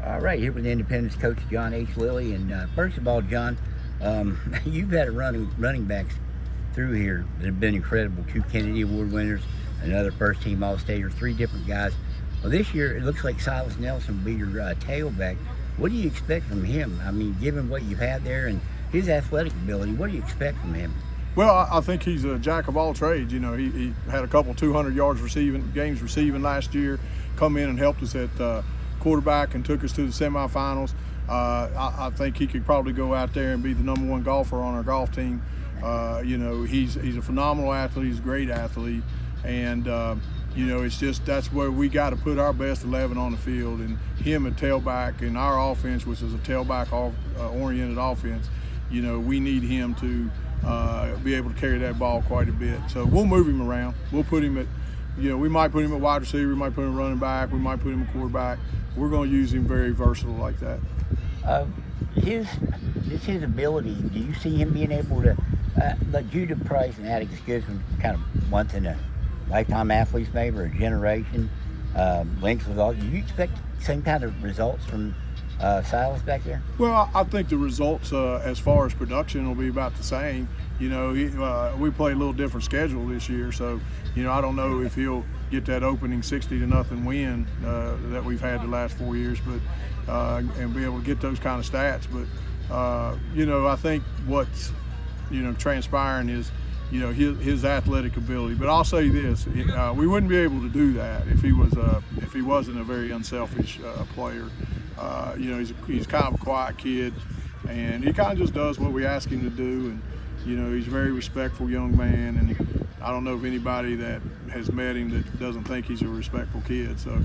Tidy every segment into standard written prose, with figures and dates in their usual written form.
All right, here with Independence coach John H. Lilly. And first of all, John, you've had a running backs through here that have been incredible. 2 Kennedy Award winners, another first-team All-Stater, 3 different guys. Well, this year it looks like Silas Nelson will be your tailback. What do you expect from him? I mean, given what you've had there and his athletic ability, what do you expect from him? Well, I think he's a jack of all trades. You know, he had a couple 200 yards games receiving last year, come in and helped us at quarterback and took us to the semifinals. I think he could probably go out there and be the #1 golfer on our golf team. You know, he's a phenomenal athlete. He's a great athlete, and you know, it's just that's where we got to put our best 11 on the field, and him at tailback in our offense, which is a tailback oriented offense. You know, we need him to be able to carry that ball quite a bit. So we'll move him around. We'll put him at, you know, we might put him at wide receiver, we might put him running back, we might put him at quarterback. We're going to use him very versatile like that. His ability, do you see him being able to, like Judah Price and Atticus Gibson, kind of once in a lifetime athletes maybe, or a generation, links with all, do you expect same kind of results from Silas back there? Well, I think the results as far as production will be about the same. You know, we play a little different schedule this year, so, you know, I don't know if he'll get that opening 60-0 win that we've had the last 4 years, but and be able to get those kind of stats. But you know, I think what's, you know, transpiring is, you know, his athletic ability. But I'll say this: we wouldn't be able to do that if he wasn't a very unselfish player. You know, he's kind of a quiet kid, and he kind of just does what we ask him to do. And you know, he's a very respectful young man, and I don't know of anybody that has met him that doesn't think he's a respectful kid. So,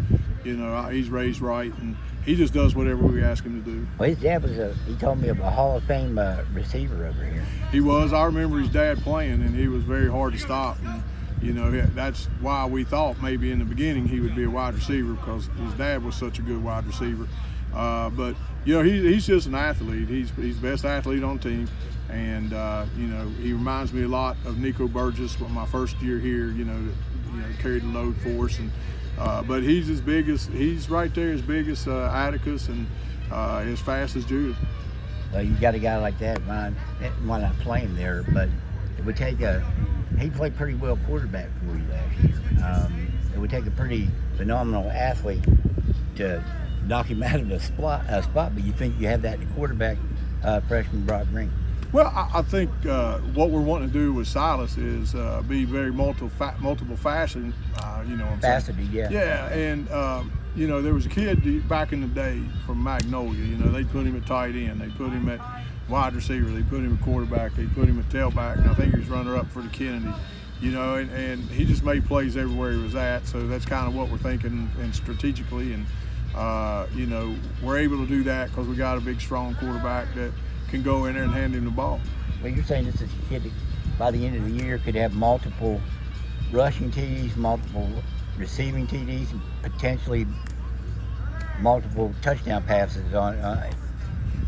you know, he's raised right, and he just does whatever we ask him to do. Well, his dad was he told me, a Hall of Fame receiver over here. He was. I remember his dad playing, and he was very hard to stop. And, you know, that's why we thought maybe in the beginning he would be a wide receiver, because his dad was such a good wide receiver. But, you know, he's just an athlete. He's the best athlete on the team. And, you know, he reminds me a lot of Nico Burgess, my first year here, you know, carried the load for us. And, but he's right there as big as Atticus and as fast as Judah. Well, you got a guy like that, why not play him there? But it would take he played pretty well quarterback for you last year. It would take a pretty phenomenal athlete to knock him out of the spot, but you think you have that in the quarterback, freshman Brock Green? Well, I think what we're wanting to do with Silas is be very multiple fashion, you know what I'm saying? Faceted, yeah. Yeah, and you know, there was a kid back in the day from Magnolia. You know, they put him at tight end, they put him at wide receiver, they put him at quarterback, they put him at tailback, and I think he was runner-up for the Kennedy. You know, and he just made plays everywhere he was at. So that's kind of what we're thinking, and strategically, and you know, we're able to do that because we got a big, strong quarterback that can go in there and hand him the ball. Well, you're saying this is a kid that by the end of the year could have multiple rushing TDs, multiple receiving TDs, and potentially multiple touchdown passes on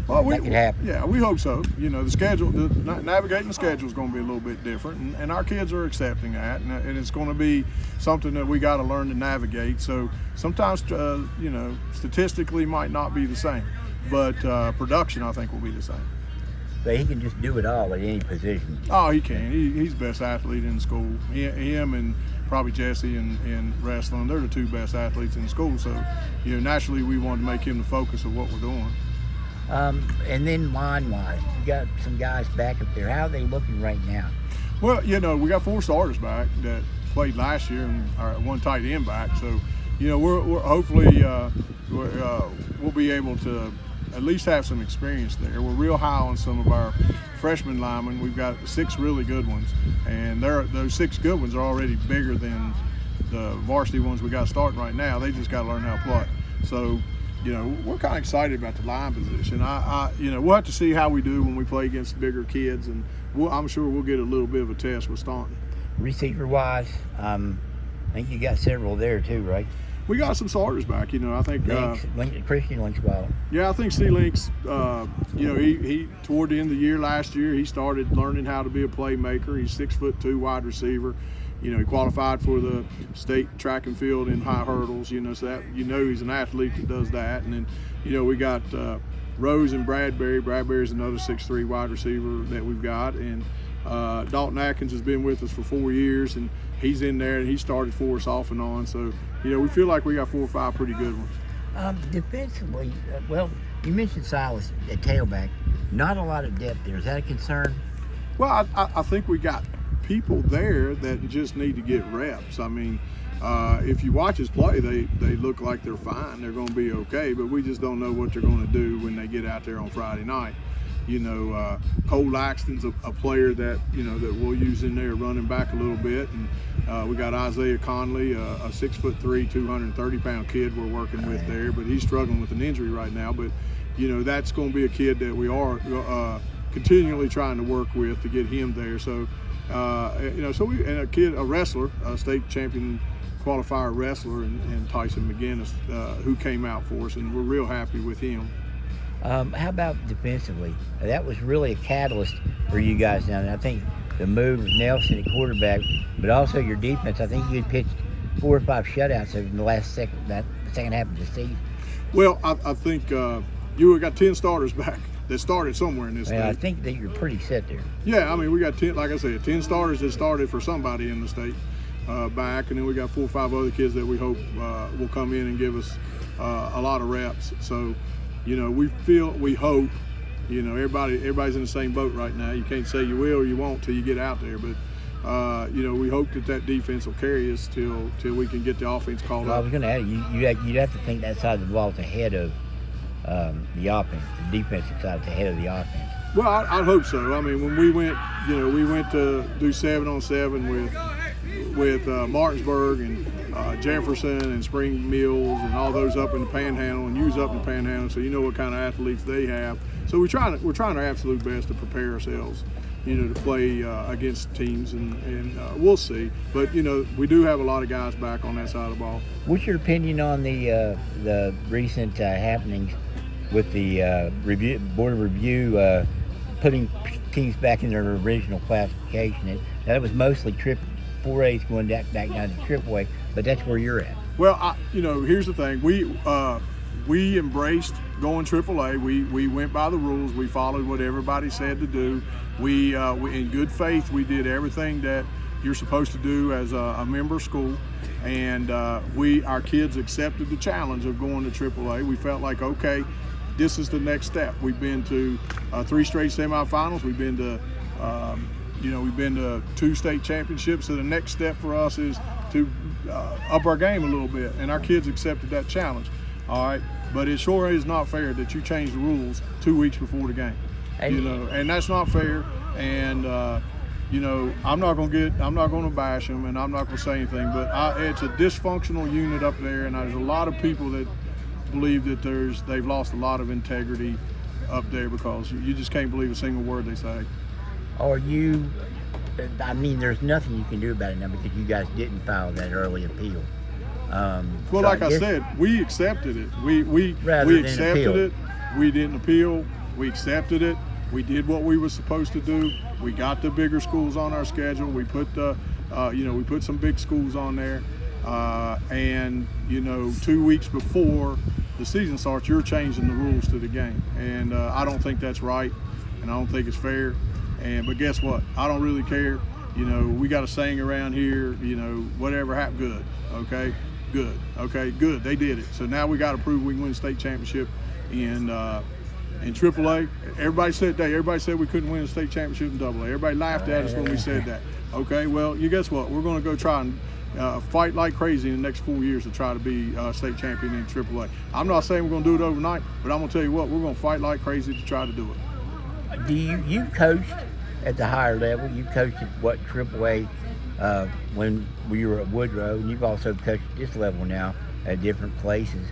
well, that could happen. Yeah, we hope so. You know, navigating the schedule is going to be a little bit different, and our kids are accepting that, and it's going to be something that we got to learn to navigate. So sometimes, you know, statistically might not be the same, but production I think will be the same. But he can just do it all at any position. Oh, he can. He's the best athlete in school. Him and probably Jesse in wrestling, they're the 2 best athletes in school. So, you know, naturally we wanted to make him the focus of what we're doing. And then line-wise, you got some guys back up there. How are they looking right now? Well, you know, we got 4 starters back that played last year, and our 1 tight end back. So, you know, we're hopefully we'll be able to at least have some experience there. We're real high on some of our freshman linemen. We've got 6 really good ones, and those 6 good ones are already bigger than the varsity ones we got starting right now. They just got to learn how to play. So, you know, we're kind of excited about the line position. You know, we'll have to see how we do when we play against bigger kids, and I'm sure we'll get a little bit of a test with Staunton. Receiver-wise, I think you got several there too, right? We got some starters back. You know, I think Christian Link's well. Yeah, I think C. Link's. You know, he toward the end of the year last year, he started learning how to be a playmaker. He's 6'2" wide receiver. he qualified for the state track and field in high hurdles, so that, he's an athlete that does that. And then, we got Rose and Bradbury. Bradbury's another 6'3" wide receiver that we've got. And Dalton Atkins has been with us for 4 years, and he's in there, and he started for us off and on. So, we feel like we got 4 or 5 pretty good ones. Defensively, well, you mentioned Silas at tailback. Not a lot of depth there. Is that a concern? Well, I think we got people there that just need to get reps. I mean, if you watch us play, they look like they're fine. They're going to be okay, but we just don't know what they're going to do when they get out there on Friday night. Cole Laxton's a player that that we'll use in there running back a little bit, and we got Isaiah Conley, a 6'3", 230-pound kid we're working with there, but he's struggling with an injury right now. But that's going to be a kid that we are continually trying to work with to get him there. So a wrestler, a state champion qualifier wrestler, and Tyson McGinnis, who came out for us, and we're real happy with him. How about defensively? That was really a catalyst for you guys down there. I think the move of Nelson at quarterback, but also your defense. I think you had pitched 4 or 5 shutouts in the second half of the season. Well, I think you got 10 starters back that started somewhere in this state. I think that you're pretty set there. Yeah, I mean, we got 10, like I said, 10 starters that started for somebody in the state back, and then we got 4 or 5 other kids that we hope will come in and give us a lot of reps. So, we hope, everybody's in the same boat right now. You can't say you will or you won't till you get out there, but we hope that defense will carry us till we can get the offense called up. I was going to add, you'd have to think that side of the ball is ahead of the offense. The defensive side is ahead of the offense. Well, I'd hope so. I mean, when we went to do 7-on-7 with Martinsburg and Jefferson and Spring Mills and all those up in the Panhandle, and use up in the Panhandle, so you know what kind of athletes they have. So we're trying our absolute best to prepare ourselves, to play against teams, and we'll see. But we do have a lot of guys back on that side of the ball. What's your opinion on the recent happenings with the board of review putting teams back in their original classification? That was mostly 4A's going back down to AAA, but that's where you're at. Well, here's the thing. We embraced going AAA. We went by the rules. We followed what everybody said to do. We in good faith, we did everything that you're supposed to do as a member school, and our kids accepted the challenge of going to AAA. We felt like, okay, this is the next step. We've been to 3 straight semifinals. We've been to we've been to 2 state championships. So the next step for us is to up our game a little bit, and our kids accepted that challenge. All right, but it sure is not fair that you change the rules 2 weeks before the game. And that's not fair. And I'm not going to bash them, and I'm not going to say anything. But it's a dysfunctional unit up there, and there's a lot of people that believe that they've lost a lot of integrity up there, because you just can't believe a single word they say. There's nothing you can do about it now because you guys didn't file that early appeal. Well, like I said, we accepted it. We accepted it. We didn't appeal. We accepted it. We did what we were supposed to do. We got the bigger schools on our schedule. We put we put some big schools on there. And 2 weeks before the season starts, you're changing the rules to the game, and I don't think that's right, and I don't think it's fair. But guess what? I don't really care. We got a saying around here. Whatever happened, good. Okay, good. Okay, good. They did it. So now we got to prove we can win a state championship in AAA. Everybody said we couldn't win a state championship in AA. Everybody laughed at us when we said that. Okay, well, you guess what? We're going to go try and fight like crazy in the next 4 years to try to be state champion in AAA. I'm not saying we're going to do it overnight, but I'm going to tell you what, we're going to fight like crazy to try to do it. You coached at the higher level. You coached at AAA when we were at Woodrow, and you've also coached at this level now at different places.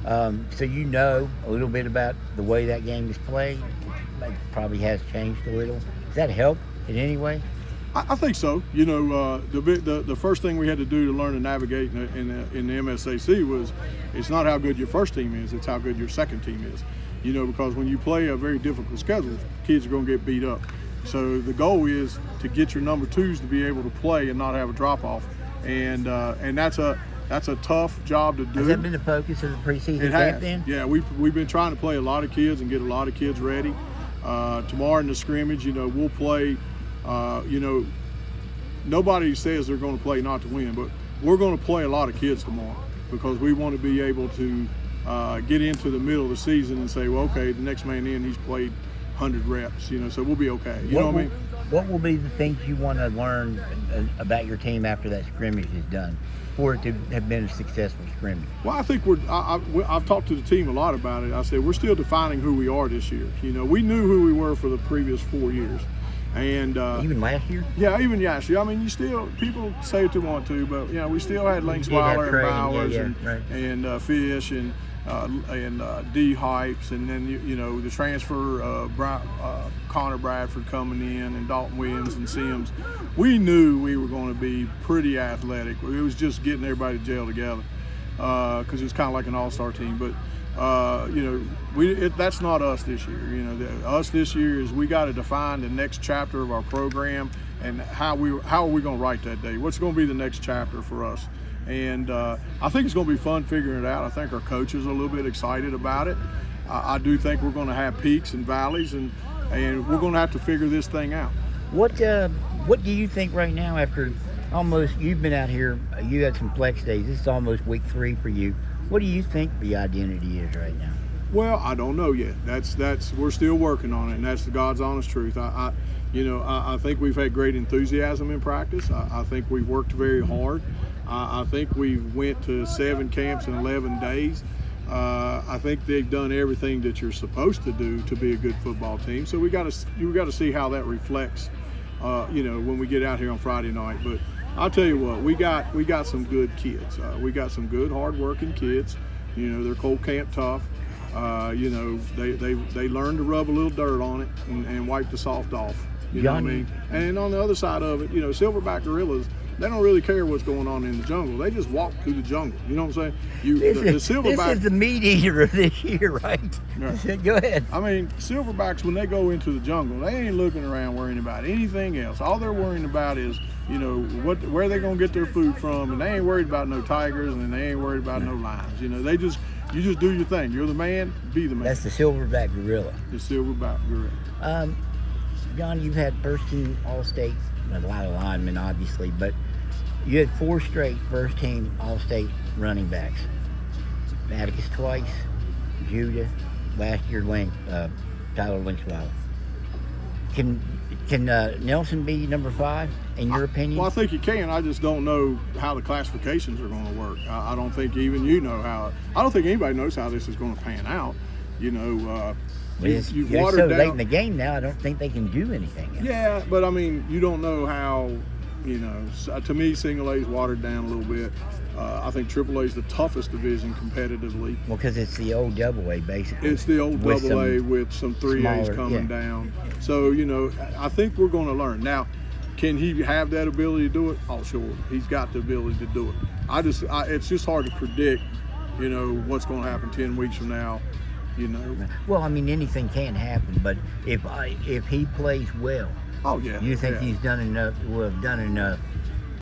So you know a little bit about the way that game is played. It probably has changed a little. Does that help in any way? I think so. The first thing we had to do to learn to navigate in the MSAC was, it's not how good your first team is, it's how good your second team is. Because when you play a very difficult schedule, kids are going to get beat up. So the goal is to get your number twos to be able to play and not have a drop off, and that's a tough job to do. Has that been the focus of the preseason It camp has. then? Yeah, we've been trying to play a lot of kids and get a lot of kids ready. Tomorrow in the scrimmage, we'll play. Nobody says they're going to play not to win, but we're going to play a lot of kids tomorrow because we want to be able to get into the middle of the season and say, well, okay, the next man in, he's played 100 reps, so we'll be okay. You know what I mean? What will be the things you want to learn about your team after that scrimmage is done for it to have been a successful scrimmage? Well, I think I've talked to the team a lot about it. I said we're still defining who we are this year. We knew who we were for the previous 4 years. And even last year? Yeah, even last year. I mean, people say what they want to, but we still had Linksweiler and Bowers and Fish and D Hypes, and then the transfer Connor Bradford coming in, and Dalton Williams and Sims. We knew we were going to be pretty athletic. It was just getting everybody to gel together because it was kind of like an all-star team. But that's not us this year. Us this year is we got to define the next chapter of our program and how are we going to write that day. What's going to be the next chapter for us? And I think it's going to be fun figuring it out. I think our coaches are a little bit excited about it. I do think we're going to have peaks and valleys, and we're going to have to figure this thing out. What do you think right now after you've been out here, you had some flex days, this is almost week 3 for you. What do you think the identity is right now? Well, I don't know yet. That's we're still working on it, and that's the God's honest truth. I think we've had great enthusiasm in practice. I think we've worked very hard. I think we went to 7 camps in 11 days. I think they've done everything that you're supposed to do to be a good football team. So you got to see how that reflects, when we get out here on Friday night. But I'll tell you what, we got some good kids. We got some good, hard-working kids. They're cold camp tough. They learn to rub a little dirt on it and wipe the soft off. You know what I mean? And on the other side of it, Silverback Gorillas, they don't really care what's going on in the jungle. They just walk through the jungle. You know what I'm saying? This is the meat eater of this year, right? Right. Go ahead. I mean, Silverbacks, when they go into the jungle, they ain't looking around worrying about anything else. All they're worrying about is, where they gonna get their food from, and they ain't worried about no tigers, and they ain't worried about no lions. You just do your thing. You're the man, be the man. That's the Silverback Gorilla. The Silverback Gorilla. John, you've had first team All-State, a lot of linemen obviously, but you had 4 straight first team All-State running backs. Atticus twice, Judah, last year Tyler Linksweiler. Can Nelson be number 5 in your opinion? Well, I think he can. I just don't know how the classifications are going to work. I don't think even how. I don't think anybody knows how this is going to pan out. You've watered so down. late in the game now. I don't think they can do anything else. Yeah, but I mean, you don't know how. To me, single A's watered down a little bit. I think triple A is the toughest division competitively. Well, because it's the old double A basically. It's the old double A with some 3As coming down. So, I think we're going to learn. Now, can he have that ability to do it? Oh, sure. He's got the ability to do it. It's just hard to predict, what's going to happen 10 weeks from now. Well, I mean, anything can happen, but if he plays well, oh yeah, you think he's done enough? Will have done enough